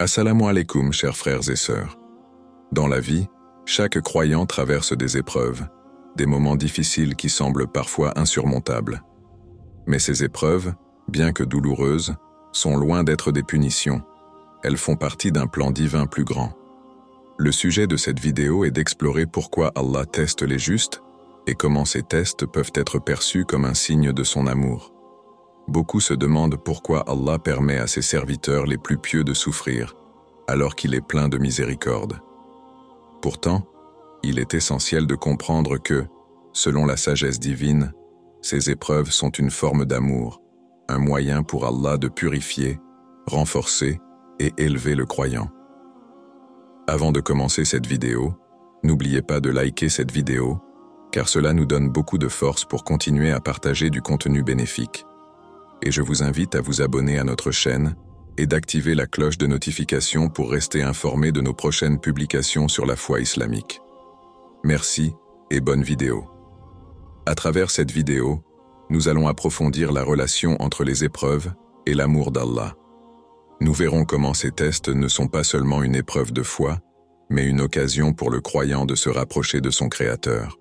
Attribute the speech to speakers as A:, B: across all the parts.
A: Assalamu alaikum, chers frères et sœurs. Dans la vie, chaque croyant traverse des épreuves, des moments difficiles qui semblent parfois insurmontables. Mais ces épreuves, bien que douloureuses, sont loin d'être des punitions. Elles font partie d'un plan divin plus grand. Le sujet de cette vidéo est d'explorer pourquoi Allah teste les justes et comment ces tests peuvent être perçus comme un signe de son amour. Beaucoup se demandent pourquoi Allah permet à ses serviteurs les plus pieux de souffrir, alors qu'il est plein de miséricorde. Pourtant, il est essentiel de comprendre que, selon la sagesse divine, ces épreuves sont une forme d'amour, un moyen pour Allah de purifier, renforcer et élever le croyant. Avant de commencer cette vidéo, n'oubliez pas de liker cette vidéo, car cela nous donne beaucoup de force pour continuer à partager du contenu bénéfique. Et je vous invite à vous abonner à notre chaîne et d'activer la cloche de notification pour rester informé de nos prochaines publications sur la foi islamique. Merci et bonne vidéo. À travers cette vidéo, nous allons approfondir la relation entre les épreuves et l'amour d'Allah. Nous verrons comment ces tests ne sont pas seulement une épreuve de foi, mais une occasion pour le croyant de se rapprocher de son Créateur.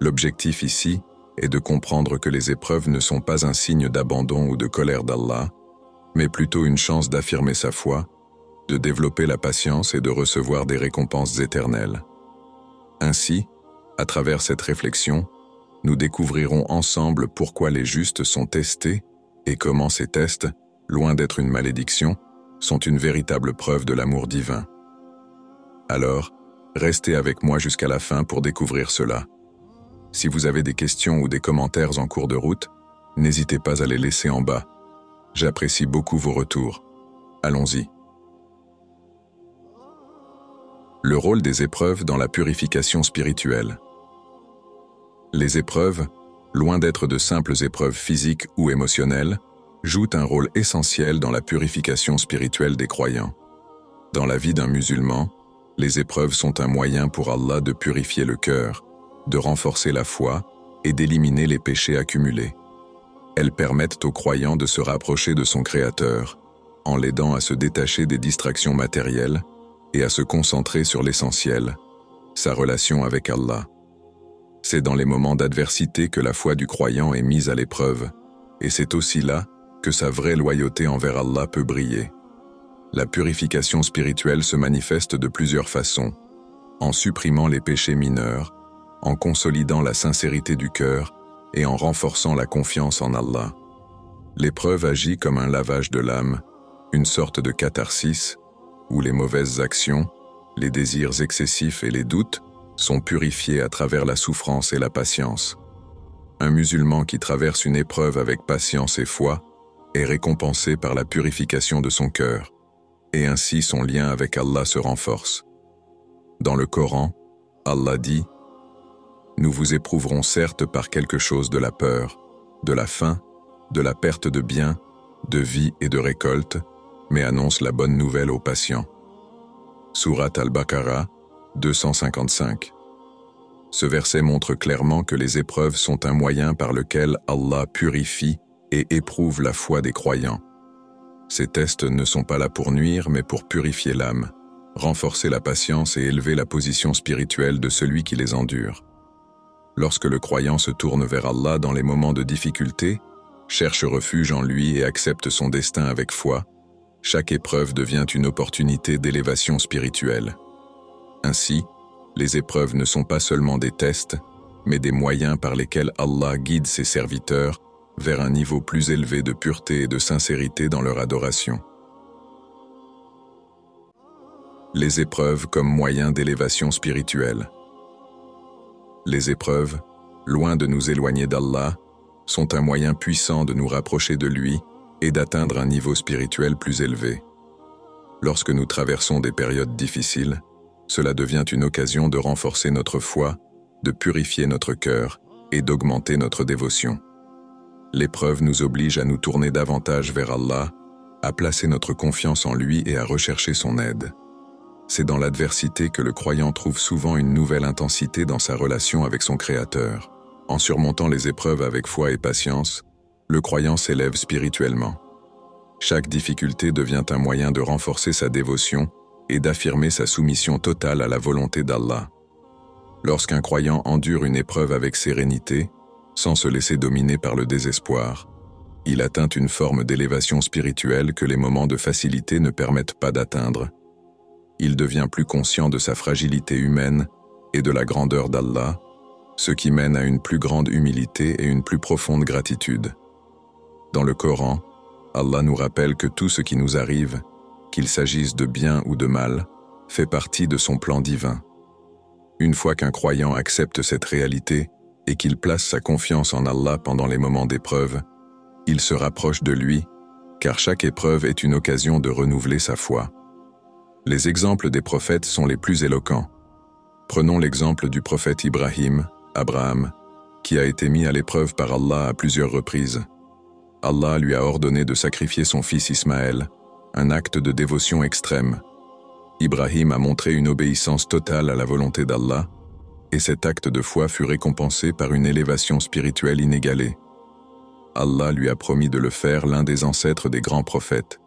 A: L'objectif ici est de comprendre que les épreuves ne sont pas un signe d'abandon ou de colère d'Allah, mais plutôt une chance d'affirmer sa foi, de développer la patience et de recevoir des récompenses éternelles. Ainsi, à travers cette réflexion, nous découvrirons ensemble pourquoi les justes sont testés et comment ces tests, loin d'être une malédiction, sont une véritable preuve de l'amour divin. Alors, restez avec moi jusqu'à la fin pour découvrir cela. Si vous avez des questions ou des commentaires en cours de route, n'hésitez pas à les laisser en bas. J'apprécie beaucoup vos retours. Allons-y. Le rôle des épreuves dans la purification spirituelle. Les épreuves, loin d'être de simples épreuves physiques ou émotionnelles, jouent un rôle essentiel dans la purification spirituelle des croyants. Dans la vie d'un musulman, les épreuves sont un moyen pour Allah de purifier le cœur, de renforcer la foi et d'éliminer les péchés accumulés. Elles permettent aux croyants de se rapprocher de son Créateur, en l'aidant à se détacher des distractions matérielles et à se concentrer sur l'essentiel, sa relation avec Allah. C'est dans les moments d'adversité que la foi du croyant est mise à l'épreuve, et c'est aussi là que sa vraie loyauté envers Allah peut briller. La purification spirituelle se manifeste de plusieurs façons, en supprimant les péchés mineurs, en consolidant la sincérité du cœur et en renforçant la confiance en Allah. L'épreuve agit comme un lavage de l'âme, une sorte de catharsis, où les mauvaises actions, les désirs excessifs et les doutes sont purifiés à travers la souffrance et la patience. Un musulman qui traverse une épreuve avec patience et foi est récompensé par la purification de son cœur, et ainsi son lien avec Allah se renforce. Dans le Coran, Allah dit: nous vous éprouverons certes par quelque chose de la peur, de la faim, de la perte de biens, de vie et de récolte, mais annonce la bonne nouvelle aux patients. Sourate Al-Baqarah, 255. Ce verset montre clairement que les épreuves sont un moyen par lequel Allah purifie et éprouve la foi des croyants. Ces tests ne sont pas là pour nuire, mais pour purifier l'âme, renforcer la patience et élever la position spirituelle de celui qui les endure. Lorsque le croyant se tourne vers Allah dans les moments de difficulté, cherche refuge en lui et accepte son destin avec foi, chaque épreuve devient une opportunité d'élévation spirituelle. Ainsi, les épreuves ne sont pas seulement des tests, mais des moyens par lesquels Allah guide ses serviteurs vers un niveau plus élevé de pureté et de sincérité dans leur adoration. Les épreuves comme moyen d'élévation spirituelle. Les épreuves, loin de nous éloigner d'Allah, sont un moyen puissant de nous rapprocher de lui et d'atteindre un niveau spirituel plus élevé. Lorsque nous traversons des périodes difficiles, cela devient une occasion de renforcer notre foi, de purifier notre cœur et d'augmenter notre dévotion. L'épreuve nous oblige à nous tourner davantage vers Allah, à placer notre confiance en lui et à rechercher son aide. C'est dans l'adversité que le croyant trouve souvent une nouvelle intensité dans sa relation avec son Créateur. En surmontant les épreuves avec foi et patience, le croyant s'élève spirituellement. Chaque difficulté devient un moyen de renforcer sa dévotion et d'affirmer sa soumission totale à la volonté d'Allah. Lorsqu'un croyant endure une épreuve avec sérénité, sans se laisser dominer par le désespoir, il atteint une forme d'élévation spirituelle que les moments de facilité ne permettent pas d'atteindre. Il devient plus conscient de sa fragilité humaine et de la grandeur d'Allah, ce qui mène à une plus grande humilité et une plus profonde gratitude. Dans le Coran, Allah nous rappelle que tout ce qui nous arrive, qu'il s'agisse de bien ou de mal, fait partie de son plan divin. Une fois qu'un croyant accepte cette réalité et qu'il place sa confiance en Allah pendant les moments d'épreuve, il se rapproche de lui, car chaque épreuve est une occasion de renouveler sa foi. Les exemples des prophètes sont les plus éloquents. Prenons l'exemple du prophète Ibrahim, Abraham, qui a été mis à l'épreuve par Allah à plusieurs reprises. Allah lui a ordonné de sacrifier son fils Ismaël, un acte de dévotion extrême. Ibrahim a montré une obéissance totale à la volonté d'Allah, et cet acte de foi fut récompensé par une élévation spirituelle inégalée. Allah lui a promis de le faire l'un des ancêtres des grands prophètes.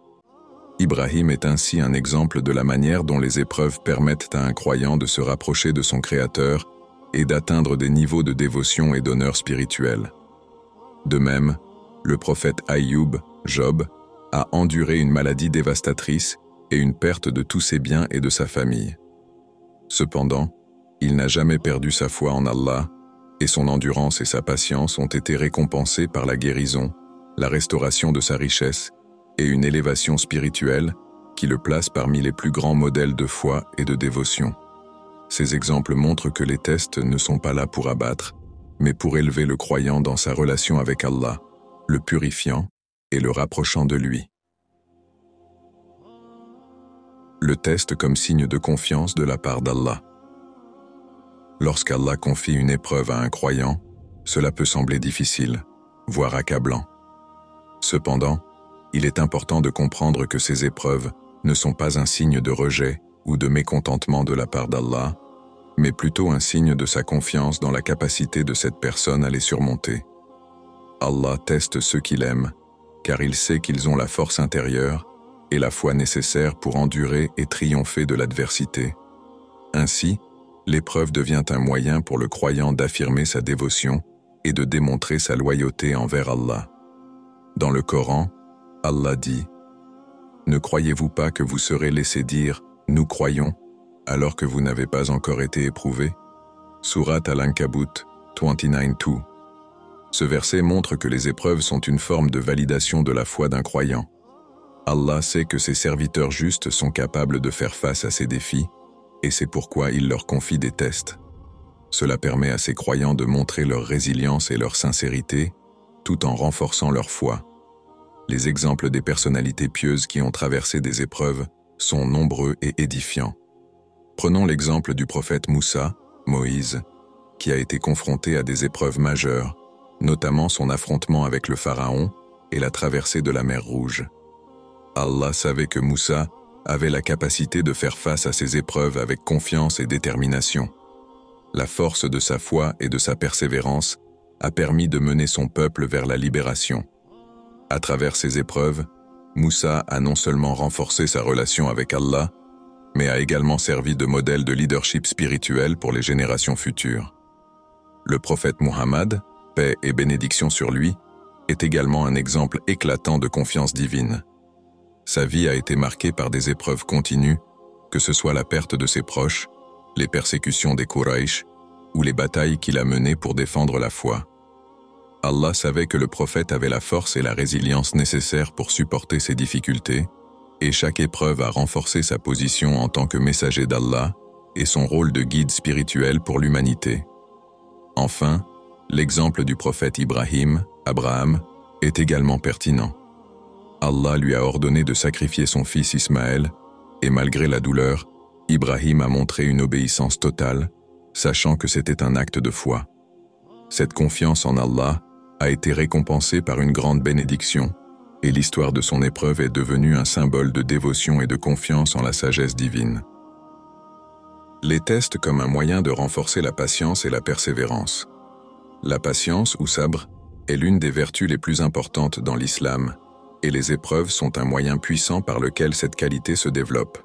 A: Ibrahim est ainsi un exemple de la manière dont les épreuves permettent à un croyant de se rapprocher de son Créateur et d'atteindre des niveaux de dévotion et d'honneur spirituel. De même, le prophète Aïyoub, Job, a enduré une maladie dévastatrice et une perte de tous ses biens et de sa famille. Cependant, il n'a jamais perdu sa foi en Allah, et son endurance et sa patience ont été récompensées par la guérison, la restauration de sa richesse et une élévation spirituelle qui le place parmi les plus grands modèles de foi et de dévotion. Ces exemples montrent que les tests ne sont pas là pour abattre, mais pour élever le croyant dans sa relation avec Allah, le purifiant et le rapprochant de lui. Le test comme signe de confiance de la part d'Allah. Lorsqu'Allah confie une épreuve à un croyant, cela peut sembler difficile, voire accablant. Cependant, il est important de comprendre que ces épreuves ne sont pas un signe de rejet ou de mécontentement de la part d'Allah, mais plutôt un signe de sa confiance dans la capacité de cette personne à les surmonter. Allah teste ceux qu'il aime, car il sait qu'ils ont la force intérieure et la foi nécessaire pour endurer et triompher de l'adversité. Ainsi, l'épreuve devient un moyen pour le croyant d'affirmer sa dévotion et de démontrer sa loyauté envers Allah. Dans le Coran, Allah dit « Ne croyez-vous pas que vous serez laissés dire « Nous croyons » alors que vous n'avez pas encore été éprouvés » Surat Al-Ankabut 29:2. Ce verset montre que les épreuves sont une forme de validation de la foi d'un croyant. Allah sait que ses serviteurs justes sont capables de faire face à ces défis, et c'est pourquoi il leur confie des tests. Cela permet à ces croyants de montrer leur résilience et leur sincérité, tout en renforçant leur foi. Les exemples des personnalités pieuses qui ont traversé des épreuves sont nombreux et édifiants. Prenons l'exemple du prophète Moussa, Moïse, qui a été confronté à des épreuves majeures, notamment son affrontement avec le pharaon et la traversée de la mer Rouge. Allah savait que Moussa avait la capacité de faire face à ces épreuves avec confiance et détermination. La force de sa foi et de sa persévérance a permis de mener son peuple vers la libération. À travers ces épreuves, Moussa a non seulement renforcé sa relation avec Allah, mais a également servi de modèle de leadership spirituel pour les générations futures. Le prophète Muhammad, paix et bénédiction sur lui, est également un exemple éclatant de confiance divine. Sa vie a été marquée par des épreuves continues, que ce soit la perte de ses proches, les persécutions des Quraysh ou les batailles qu'il a menées pour défendre la foi. Allah savait que le prophète avait la force et la résilience nécessaires pour supporter ces difficultés, et chaque épreuve a renforcé sa position en tant que messager d'Allah et son rôle de guide spirituel pour l'humanité. Enfin, l'exemple du prophète Ibrahim, Abraham, est également pertinent. Allah lui a ordonné de sacrifier son fils Ismaël, et malgré la douleur, Ibrahim a montré une obéissance totale, sachant que c'était un acte de foi. Cette confiance en Allah a été récompensée par une grande bénédiction, et l'histoire de son épreuve est devenue un symbole de dévotion et de confiance en la sagesse divine. Les tests comme un moyen de renforcer la patience et la persévérance. La patience ou sabr est l'une des vertus les plus importantes dans l'islam, et les épreuves sont un moyen puissant par lequel cette qualité se développe.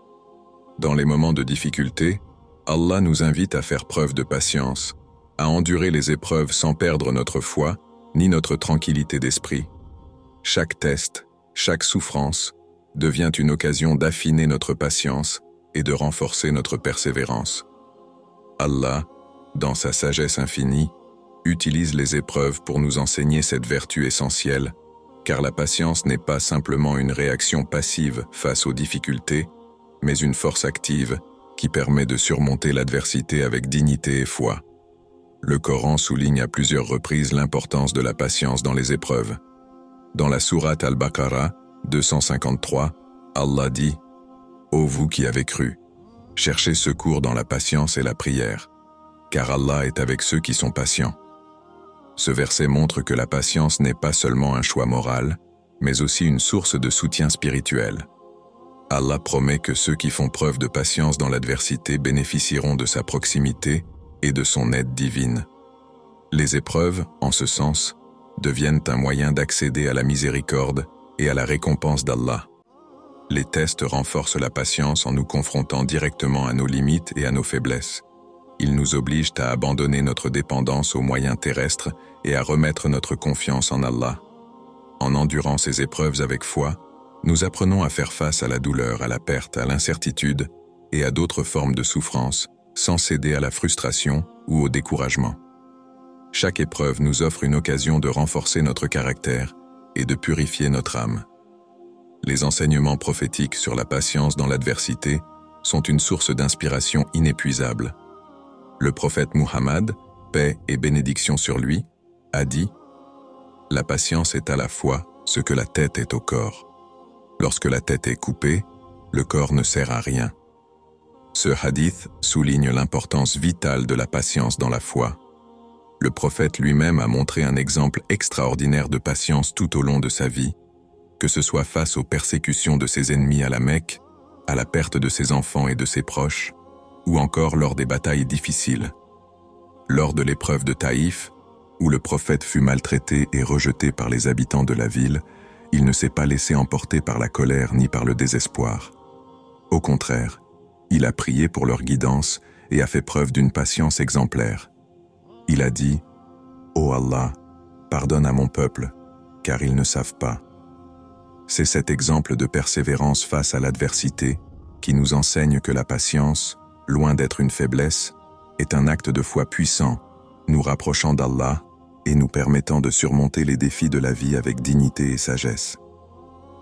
A: Dans les moments de difficulté, Allah nous invite à faire preuve de patience, à endurer les épreuves sans perdre notre foi ni notre tranquillité d'esprit. Chaque test, chaque souffrance devient une occasion d'affiner notre patience et de renforcer notre persévérance. Allah, dans sa sagesse infinie, utilise les épreuves pour nous enseigner cette vertu essentielle, car la patience n'est pas simplement une réaction passive face aux difficultés, mais une force active qui permet de surmonter l'adversité avec dignité et foi. Le Coran souligne à plusieurs reprises l'importance de la patience dans les épreuves. Dans la sourate Al-Baqarah 253, Allah dit « Ô vous qui avez cru, cherchez secours dans la patience et la prière, car Allah est avec ceux qui sont patients. » Ce verset montre que la patience n'est pas seulement un choix moral, mais aussi une source de soutien spirituel. Allah promet que ceux qui font preuve de patience dans l'adversité bénéficieront de sa proximité et de son aide divine. Les épreuves, en ce sens, deviennent un moyen d'accéder à la miséricorde et à la récompense d'Allah. Les tests renforcent la patience en nous confrontant directement à nos limites et à nos faiblesses. Ils nous obligent à abandonner notre dépendance aux moyens terrestres et à remettre notre confiance en Allah. En endurant ces épreuves avec foi, nous apprenons à faire face à la douleur, à la perte, à l'incertitude et à d'autres formes de souffrance, sans céder à la frustration ou au découragement. Chaque épreuve nous offre une occasion de renforcer notre caractère et de purifier notre âme. Les enseignements prophétiques sur la patience dans l'adversité sont une source d'inspiration inépuisable. Le prophète Muhammad, paix et bénédiction sur lui, a dit « La patience est à la fois ce que la tête est au corps. Lorsque la tête est coupée, le corps ne sert à rien. » Ce hadith souligne l'importance vitale de la patience dans la foi. Le prophète lui-même a montré un exemple extraordinaire de patience tout au long de sa vie, que ce soit face aux persécutions de ses ennemis à la Mecque, à la perte de ses enfants et de ses proches, ou encore lors des batailles difficiles. Lors de l'épreuve de Taïf, où le prophète fut maltraité et rejeté par les habitants de la ville, il ne s'est pas laissé emporter par la colère ni par le désespoir. Au contraire, il a prié pour leur guidance et a fait preuve d'une patience exemplaire. Il a dit « Ô Allah, pardonne à mon peuple, car ils ne savent pas. » C'est cet exemple de persévérance face à l'adversité qui nous enseigne que la patience, loin d'être une faiblesse, est un acte de foi puissant, nous rapprochant d'Allah et nous permettant de surmonter les défis de la vie avec dignité et sagesse.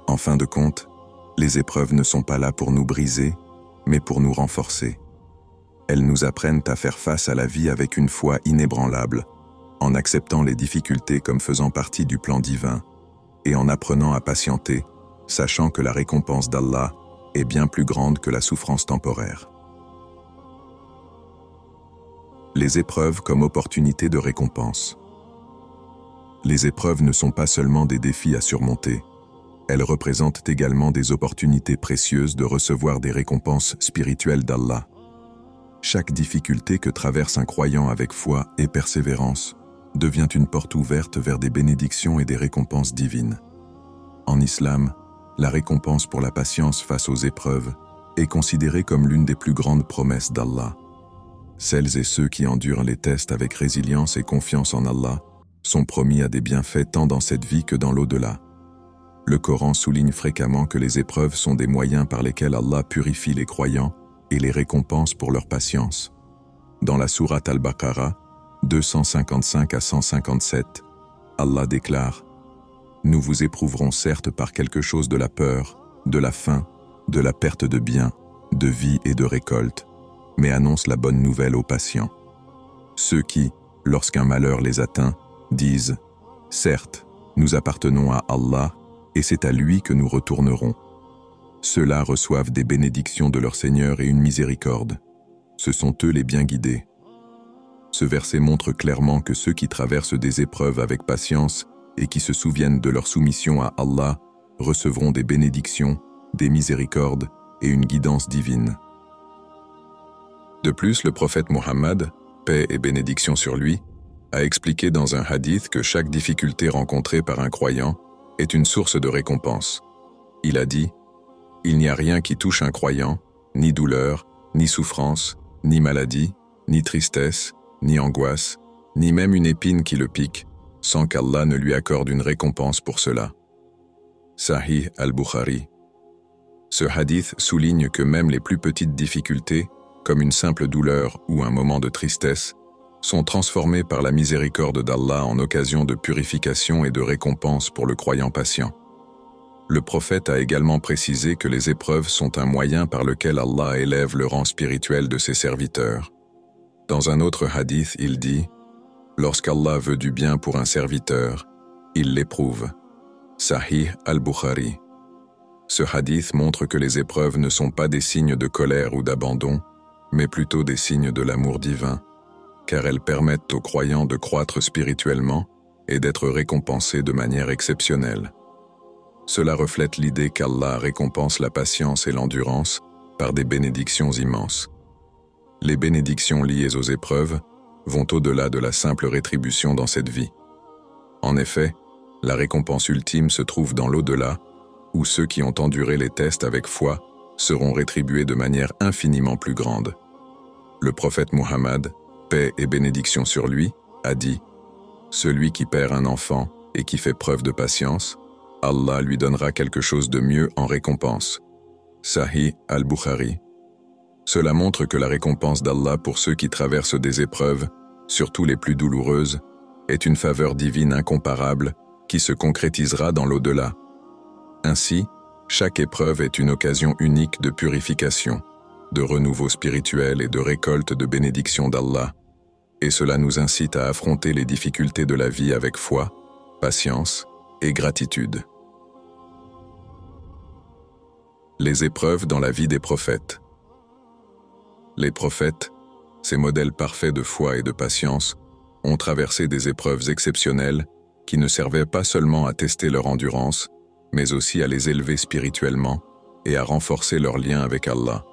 A: En fin de compte, les épreuves ne sont pas là pour nous briser, mais pour nous renforcer. Elles nous apprennent à faire face à la vie avec une foi inébranlable, en acceptant les difficultés comme faisant partie du plan divin, et en apprenant à patienter, sachant que la récompense d'Allah est bien plus grande que la souffrance temporaire. Les épreuves comme opportunité de récompense. Les épreuves ne sont pas seulement des défis à surmonter, elles représentent également des opportunités précieuses de recevoir des récompenses spirituelles d'Allah. Chaque difficulté que traverse un croyant avec foi et persévérance devient une porte ouverte vers des bénédictions et des récompenses divines. En islam, la récompense pour la patience face aux épreuves est considérée comme l'une des plus grandes promesses d'Allah. Celles et ceux qui endurent les tests avec résilience et confiance en Allah sont promis à des bienfaits tant dans cette vie que dans l'au-delà. Le Coran souligne fréquemment que les épreuves sont des moyens par lesquels Allah purifie les croyants et les récompense pour leur patience. Dans la sourate Al-Baqarah, 255 à 157, Allah déclare « Nous vous éprouverons certes par quelque chose de la peur, de la faim, de la perte de biens, de vie et de récolte, mais annonce la bonne nouvelle aux patients. Ceux qui, lorsqu'un malheur les atteint, disent « Certes, nous appartenons à Allah et c'est à lui que nous retournerons. » Ceux-là reçoivent des bénédictions de leur Seigneur et une miséricorde. Ce sont eux les bien guidés. Ce verset montre clairement que ceux qui traversent des épreuves avec patience et qui se souviennent de leur soumission à Allah recevront des bénédictions, des miséricordes et une guidance divine. De plus, le prophète Muhammad, paix et bénédiction sur lui, a expliqué dans un hadith que chaque difficulté rencontrée par un croyant est une source de récompense. Il a dit, « Il n'y a rien qui touche un croyant, ni douleur, ni souffrance, ni maladie, ni tristesse, ni angoisse, ni même une épine qui le pique, sans qu'Allah ne lui accorde une récompense pour cela. » Sahih al-Bukhari. Ce hadith souligne que même les plus petites difficultés, comme une simple douleur ou un moment de tristesse, sont transformées par la miséricorde d'Allah en occasion de purification et de récompense pour le croyant patient. Le prophète a également précisé que les épreuves sont un moyen par lequel Allah élève le rang spirituel de ses serviteurs. Dans un autre hadith, il dit « Lorsqu'Allah veut du bien pour un serviteur, il l'éprouve. » Sahih al-Bukhari. Ce hadith montre que les épreuves ne sont pas des signes de colère ou d'abandon, mais plutôt des signes de l'amour divin, car elles permettent aux croyants de croître spirituellement et d'être récompensés de manière exceptionnelle. Cela reflète l'idée qu'Allah récompense la patience et l'endurance par des bénédictions immenses. Les bénédictions liées aux épreuves vont au-delà de la simple rétribution dans cette vie. En effet, la récompense ultime se trouve dans l'au-delà, où ceux qui ont enduré les tests avec foi seront rétribués de manière infiniment plus grande. Le prophète Muhammad, paix et bénédiction sur lui, a dit « Celui qui perd un enfant et qui fait preuve de patience, Allah lui donnera quelque chose de mieux en récompense. » Sahih al-Bukhari. Cela montre que la récompense d'Allah pour ceux qui traversent des épreuves, surtout les plus douloureuses, est une faveur divine incomparable qui se concrétisera dans l'au-delà. Ainsi, chaque épreuve est une occasion unique de purification, de renouveau spirituel et de récolte de bénédictions d'Allah, et cela nous incite à affronter les difficultés de la vie avec foi, patience et gratitude. Les épreuves dans la vie des prophètes. Les prophètes, ces modèles parfaits de foi et de patience, ont traversé des épreuves exceptionnelles qui ne servaient pas seulement à tester leur endurance, mais aussi à les élever spirituellement et à renforcer leur lien avec Allah.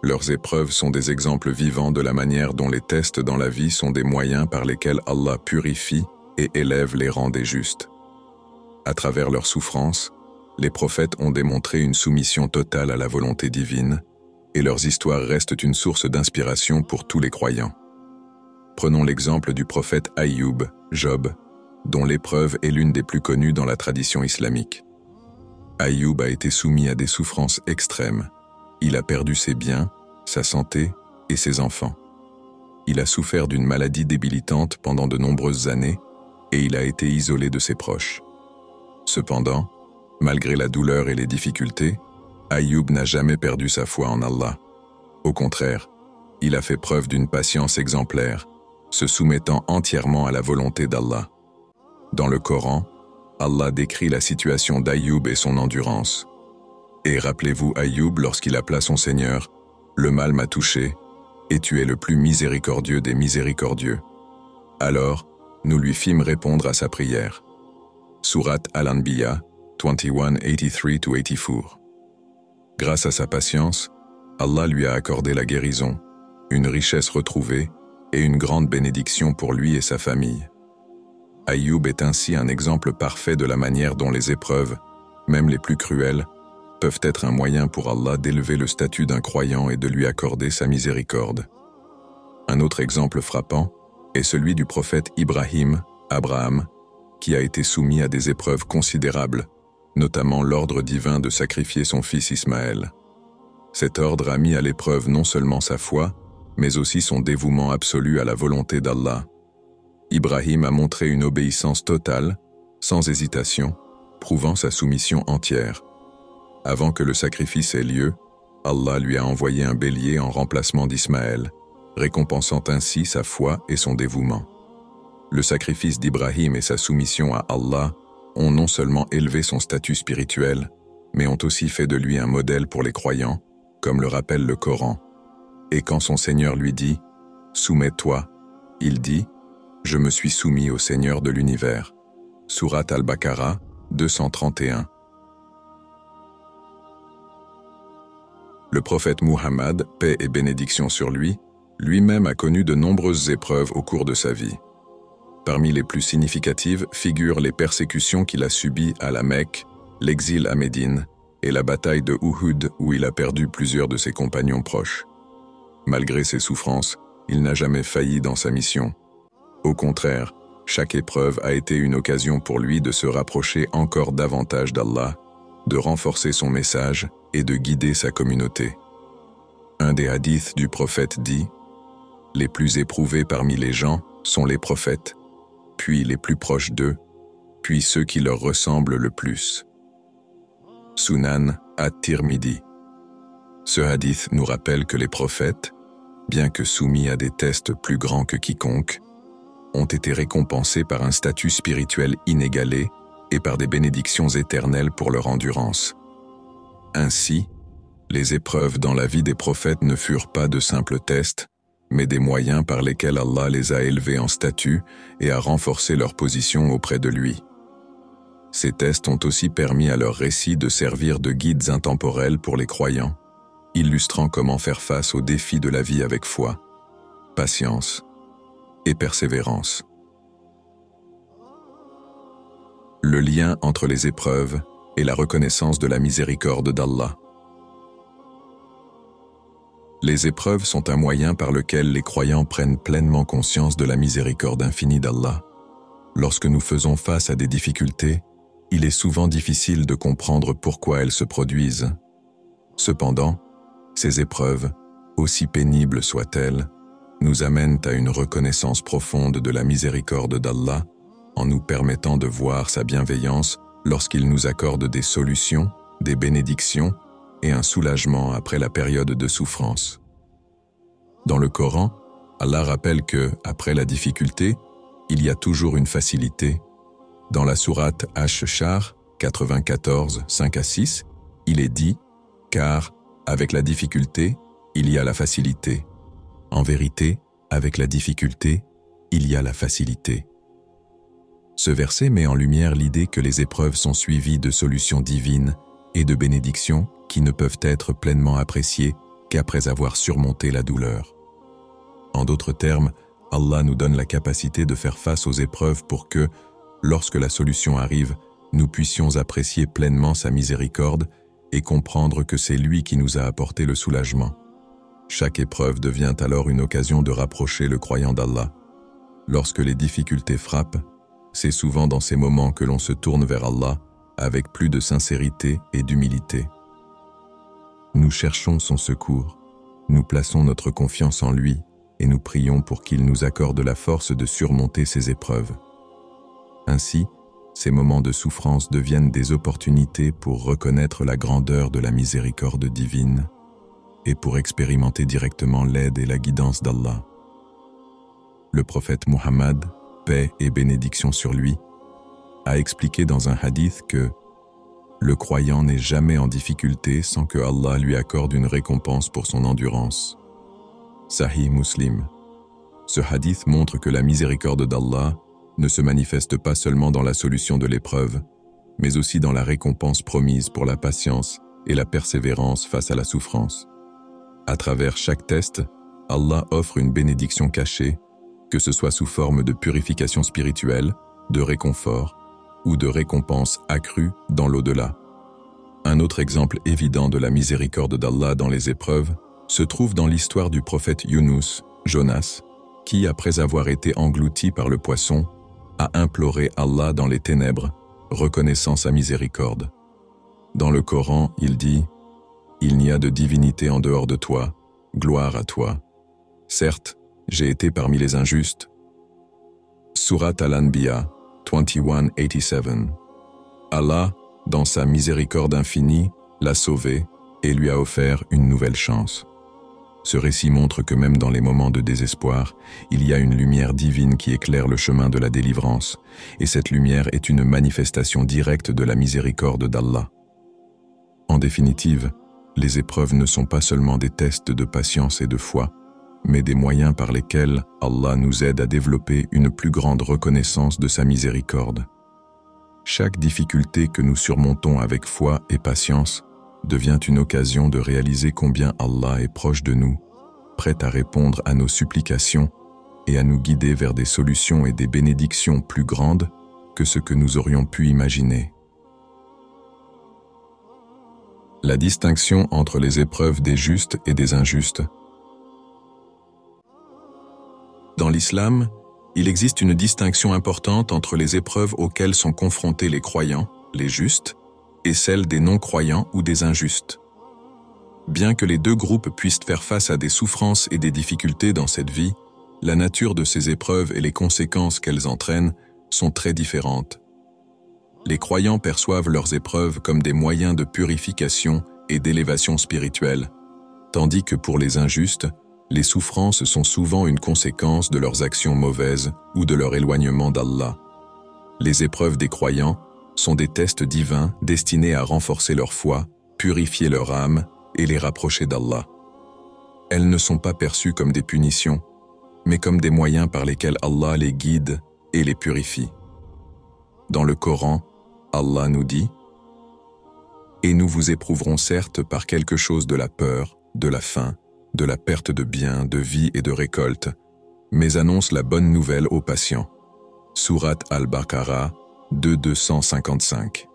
A: Leurs épreuves sont des exemples vivants de la manière dont les tests dans la vie sont des moyens par lesquels Allah purifie et élève les rangs des justes. À travers leurs souffrances, les prophètes ont démontré une soumission totale à la volonté divine, et leurs histoires restent une source d'inspiration pour tous les croyants. Prenons l'exemple du prophète Ayyub, Job, dont l'épreuve est l'une des plus connues dans la tradition islamique. Ayyub a été soumis à des souffrances extrêmes. Il a perdu ses biens, sa santé et ses enfants. Il a souffert d'une maladie débilitante pendant de nombreuses années et il a été isolé de ses proches. Cependant, malgré la douleur et les difficultés, Ayyub n'a jamais perdu sa foi en Allah. Au contraire, il a fait preuve d'une patience exemplaire, se soumettant entièrement à la volonté d'Allah. Dans le Coran, Allah décrit la situation d'Ayyub et son endurance. « Et rappelez-vous Ayyub lorsqu'il appela son Seigneur, « Le mal m'a touché, et tu es le plus miséricordieux des miséricordieux. » Alors, nous lui fîmes répondre à sa prière. Sourate Al-Anbiya, 21, 83-84. Grâce à sa patience, Allah lui a accordé la guérison, une richesse retrouvée et une grande bénédiction pour lui et sa famille. Ayyub est ainsi un exemple parfait de la manière dont les épreuves, même les plus cruelles, peuvent être un moyen pour Allah d'élever le statut d'un croyant et de lui accorder sa miséricorde. Un autre exemple frappant est celui du prophète Ibrahim, Abraham, qui a été soumis à des épreuves considérables, notamment l'ordre divin de sacrifier son fils Ismaël. Cet ordre a mis à l'épreuve non seulement sa foi, mais aussi son dévouement absolu à la volonté d'Allah. Ibrahim a montré une obéissance totale, sans hésitation, prouvant sa soumission entière. Avant que le sacrifice ait lieu, Allah lui a envoyé un bélier en remplacement d'Ismaël, récompensant ainsi sa foi et son dévouement. Le sacrifice d'Ibrahim et sa soumission à Allah ont non seulement élevé son statut spirituel, mais ont aussi fait de lui un modèle pour les croyants, comme le rappelle le Coran. Et quand son Seigneur lui dit « Soumets-toi », il dit « Je me suis soumis au Seigneur de l'univers ». Sourate Al-Baqarah, 231. Le prophète Muhammad, paix et bénédiction sur lui, lui-même a connu de nombreuses épreuves au cours de sa vie. Parmi les plus significatives figurent les persécutions qu'il a subies à la Mecque, l'exil à Médine et la bataille de Uhud où il a perdu plusieurs de ses compagnons proches. Malgré ses souffrances, il n'a jamais failli dans sa mission. Au contraire, chaque épreuve a été une occasion pour lui de se rapprocher encore davantage d'Allah, de renforcer son message et de guider sa communauté. Un des hadiths du prophète dit « Les plus éprouvés parmi les gens sont les prophètes, puis les plus proches d'eux, puis ceux qui leur ressemblent le plus. » Sunan at-Tirmidhi. Ce hadith nous rappelle que les prophètes, bien que soumis à des tests plus grands que quiconque, ont été récompensés par un statut spirituel inégalé et par des bénédictions éternelles pour leur endurance. Ainsi, les épreuves dans la vie des prophètes ne furent pas de simples tests, mais des moyens par lesquels Allah les a élevés en statut et a renforcé leur position auprès de lui. Ces tests ont aussi permis à leurs récits de servir de guides intemporels pour les croyants, illustrant comment faire face aux défis de la vie avec foi, patience et persévérance. Le lien entre les épreuves et la reconnaissance de la miséricorde d'Allah. Les épreuves sont un moyen par lequel les croyants prennent pleinement conscience de la miséricorde infinie d'Allah. Lorsque nous faisons face à des difficultés, il est souvent difficile de comprendre pourquoi elles se produisent. Cependant, ces épreuves, aussi pénibles soient-elles, nous amènent à une reconnaissance profonde de la miséricorde d'Allah en nous permettant de voir sa bienveillance lorsqu'il nous accorde des solutions, des bénédictions et un soulagement après la période de souffrance. Dans le Coran, Allah rappelle que, après la difficulté, il y a toujours une facilité. Dans la sourate Ash-Shar 94, 5-6, il est dit « Car, avec la difficulté, il y a la facilité. En vérité, avec la difficulté, il y a la facilité. » Ce verset met en lumière l'idée que les épreuves sont suivies de solutions divines et de bénédictions qui ne peuvent être pleinement appréciées qu'après avoir surmonté la douleur. En d'autres termes, Allah nous donne la capacité de faire face aux épreuves pour que, lorsque la solution arrive, nous puissions apprécier pleinement sa miséricorde et comprendre que c'est lui qui nous a apporté le soulagement. Chaque épreuve devient alors une occasion de rapprocher le croyant d'Allah. Lorsque les difficultés frappent, c'est souvent dans ces moments que l'on se tourne vers Allah avec plus de sincérité et d'humilité. Nous cherchons son secours, nous plaçons notre confiance en lui et nous prions pour qu'il nous accorde la force de surmonter ces épreuves. Ainsi, ces moments de souffrance deviennent des opportunités pour reconnaître la grandeur de la miséricorde divine et pour expérimenter directement l'aide et la guidance d'Allah. Le prophète Muhammad, paix et bénédiction sur lui, a expliqué dans un hadith que le croyant n'est jamais en difficulté sans que Allah lui accorde une récompense pour son endurance. Sahih Muslim. Ce hadith montre que la miséricorde d'Allah ne se manifeste pas seulement dans la solution de l'épreuve, mais aussi dans la récompense promise pour la patience et la persévérance face à la souffrance. À travers chaque test, Allah offre une bénédiction cachée, que ce soit sous forme de purification spirituelle, de réconfort ou de récompense accrue dans l'au-delà. Un autre exemple évident de la miséricorde d'Allah dans les épreuves se trouve dans l'histoire du prophète Yunus, Jonas, qui, après avoir été englouti par le poisson, a imploré Allah dans les ténèbres, reconnaissant sa miséricorde. Dans le Coran, il dit « Il n'y a de divinité en dehors de toi, gloire à toi. Certes, j'ai été parmi les injustes. » Surat Al-Anbiya 21:87. Allah, dans sa miséricorde infinie, l'a sauvé et lui a offert une nouvelle chance. Ce récit montre que même dans les moments de désespoir, il y a une lumière divine qui éclaire le chemin de la délivrance, et cette lumière est une manifestation directe de la miséricorde d'Allah. En définitive, les épreuves ne sont pas seulement des tests de patience et de foi, mais des moyens par lesquels Allah nous aide à développer une plus grande reconnaissance de sa miséricorde. Chaque difficulté que nous surmontons avec foi et patience devient une occasion de réaliser combien Allah est proche de nous, prêt à répondre à nos supplications et à nous guider vers des solutions et des bénédictions plus grandes que ce que nous aurions pu imaginer. La distinction entre les épreuves des justes et des injustes. Dans l'islam, il existe une distinction importante entre les épreuves auxquelles sont confrontés les croyants, les justes, et celles des non-croyants ou des injustes. Bien que les deux groupes puissent faire face à des souffrances et des difficultés dans cette vie, la nature de ces épreuves et les conséquences qu'elles entraînent sont très différentes. Les croyants perçoivent leurs épreuves comme des moyens de purification et d'élévation spirituelle, tandis que pour les injustes, les souffrances sont souvent une conséquence de leurs actions mauvaises ou de leur éloignement d'Allah. Les épreuves des croyants sont des tests divins destinés à renforcer leur foi, purifier leur âme et les rapprocher d'Allah. Elles ne sont pas perçues comme des punitions, mais comme des moyens par lesquels Allah les guide et les purifie. Dans le Coran, Allah nous dit « Et nous vous éprouverons certes par quelque chose de la peur, de la faim, de la perte de biens, de vie et de récolte, mais annonce la bonne nouvelle aux patients. » Sourate Al-Baqarah 2:255.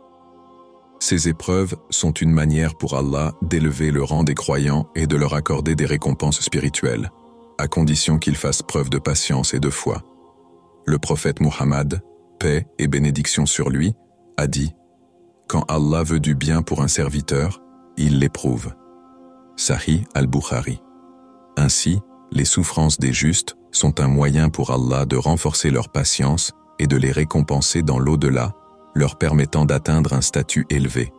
A: Ces épreuves sont une manière pour Allah d'élever le rang des croyants et de leur accorder des récompenses spirituelles, à condition qu'ils fassent preuve de patience et de foi. Le prophète Muhammad, paix et bénédiction sur lui, a dit « Quand Allah veut du bien pour un serviteur, il l'éprouve. » Sahih al-Bukhari. Ainsi, les souffrances des justes sont un moyen pour Allah de renforcer leur patience et de les récompenser dans l'au-delà, leur permettant d'atteindre un statut élevé.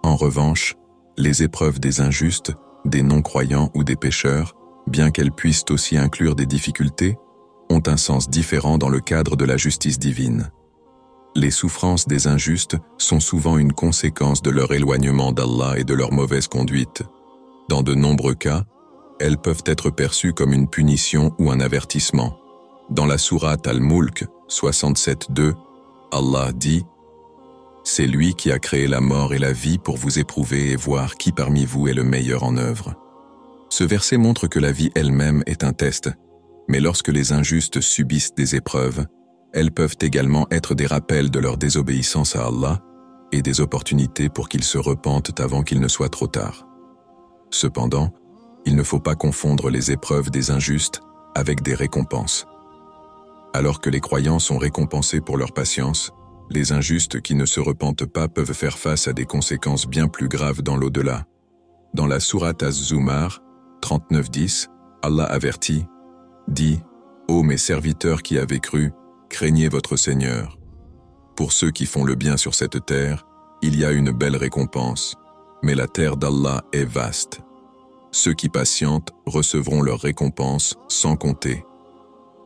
A: En revanche, les épreuves des injustes, des non-croyants ou des pécheurs, bien qu'elles puissent aussi inclure des difficultés, ont un sens différent dans le cadre de la justice divine. Les souffrances des injustes sont souvent une conséquence de leur éloignement d'Allah et de leur mauvaise conduite. Dans de nombreux cas, elles peuvent être perçues comme une punition ou un avertissement. Dans la sourate Al-Mulk 67:2, Allah dit « C'est lui qui a créé la mort et la vie pour vous éprouver et voir qui parmi vous est le meilleur en œuvre. » Ce verset montre que la vie elle-même est un test, mais lorsque les injustes subissent des épreuves, elles peuvent également être des rappels de leur désobéissance à Allah et des opportunités pour qu'ils se repentent avant qu'il ne soit trop tard. Cependant, il ne faut pas confondre les épreuves des injustes avec des récompenses. Alors que les croyants sont récompensés pour leur patience, les injustes qui ne se repentent pas peuvent faire face à des conséquences bien plus graves dans l'au-delà. Dans la sourate Az-Zumar 39:10, Allah avertit, dit « Ô mes serviteurs qui avez cru, craignez votre Seigneur. Pour ceux qui font le bien sur cette terre, il y a une belle récompense, mais la terre d'Allah est vaste. Ceux qui patientent recevront leur récompense sans compter.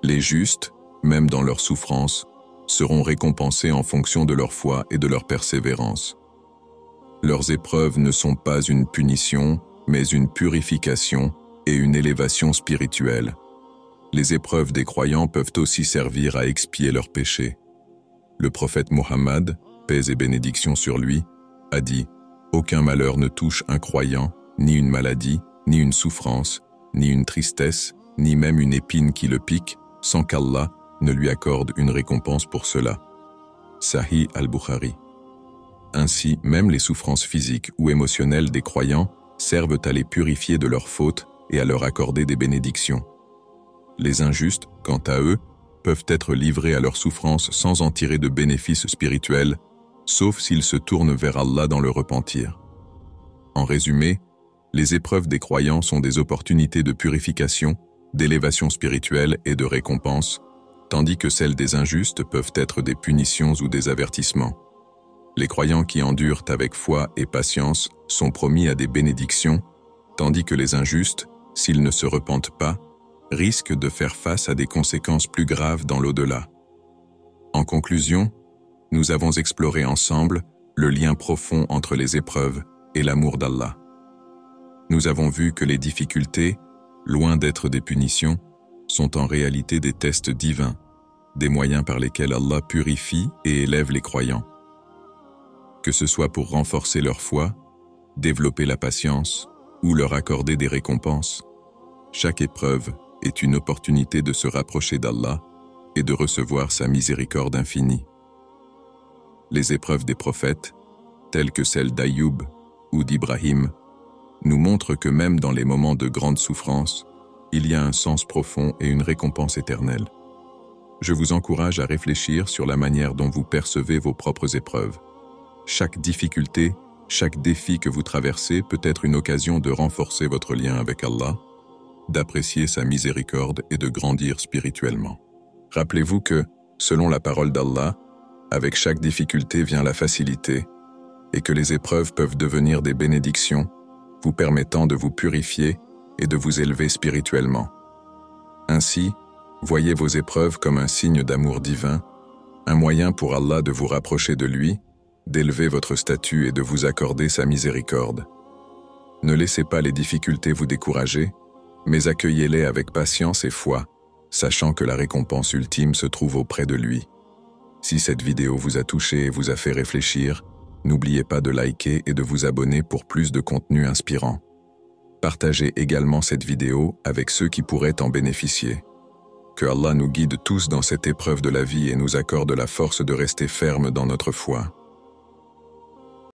A: Les justes, même dans leur souffrance, seront récompensés en fonction de leur foi et de leur persévérance. Leurs épreuves ne sont pas une punition, mais une purification et une élévation spirituelle. Les épreuves des croyants peuvent aussi servir à expier leurs péchés. Le prophète Muhammad, paix et bénédiction sur lui, a dit « Aucun malheur ne touche un croyant, ni une maladie, ni une souffrance, ni une tristesse, ni même une épine qui le pique, sans qu'Allah ne lui accorde une récompense pour cela. » Sahih al-Bukhari. Ainsi, même les souffrances physiques ou émotionnelles des croyants servent à les purifier de leurs fautes et à leur accorder des bénédictions. Les injustes, quant à eux, peuvent être livrés à leurs souffrances sans en tirer de bénéfices spirituels, sauf s'ils se tournent vers Allah dans le repentir. En résumé, les épreuves des croyants sont des opportunités de purification, d'élévation spirituelle et de récompense, tandis que celles des injustes peuvent être des punitions ou des avertissements. Les croyants qui endurent avec foi et patience sont promis à des bénédictions, tandis que les injustes, s'ils ne se repentent pas, risquent de faire face à des conséquences plus graves dans l'au-delà. En conclusion, nous avons exploré ensemble le lien profond entre les épreuves et l'amour d'Allah. Nous avons vu que les difficultés, loin d'être des punitions, sont en réalité des tests divins, des moyens par lesquels Allah purifie et élève les croyants. Que ce soit pour renforcer leur foi, développer la patience ou leur accorder des récompenses, chaque épreuve, est une opportunité de se rapprocher d'Allah et de recevoir sa miséricorde infinie. Les épreuves des prophètes, telles que celles d'Ayoub ou d'Ibrahim, nous montrent que même dans les moments de grande souffrance, il y a un sens profond et une récompense éternelle. Je vous encourage à réfléchir sur la manière dont vous percevez vos propres épreuves. Chaque difficulté, chaque défi que vous traversez peut être une occasion de renforcer votre lien avec Allah, d'apprécier sa miséricorde et de grandir spirituellement. Rappelez-vous que, selon la parole d'Allah, avec chaque difficulté vient la facilité, et que les épreuves peuvent devenir des bénédictions, vous permettant de vous purifier et de vous élever spirituellement. Ainsi, voyez vos épreuves comme un signe d'amour divin, un moyen pour Allah de vous rapprocher de lui, d'élever votre statut et de vous accorder sa miséricorde. Ne laissez pas les difficultés vous décourager, mais accueillez-les avec patience et foi, sachant que la récompense ultime se trouve auprès de lui. Si cette vidéo vous a touché et vous a fait réfléchir, n'oubliez pas de liker et de vous abonner pour plus de contenu inspirant. Partagez également cette vidéo avec ceux qui pourraient en bénéficier. Que Allah nous guide tous dans cette épreuve de la vie et nous accorde la force de rester fermes dans notre foi.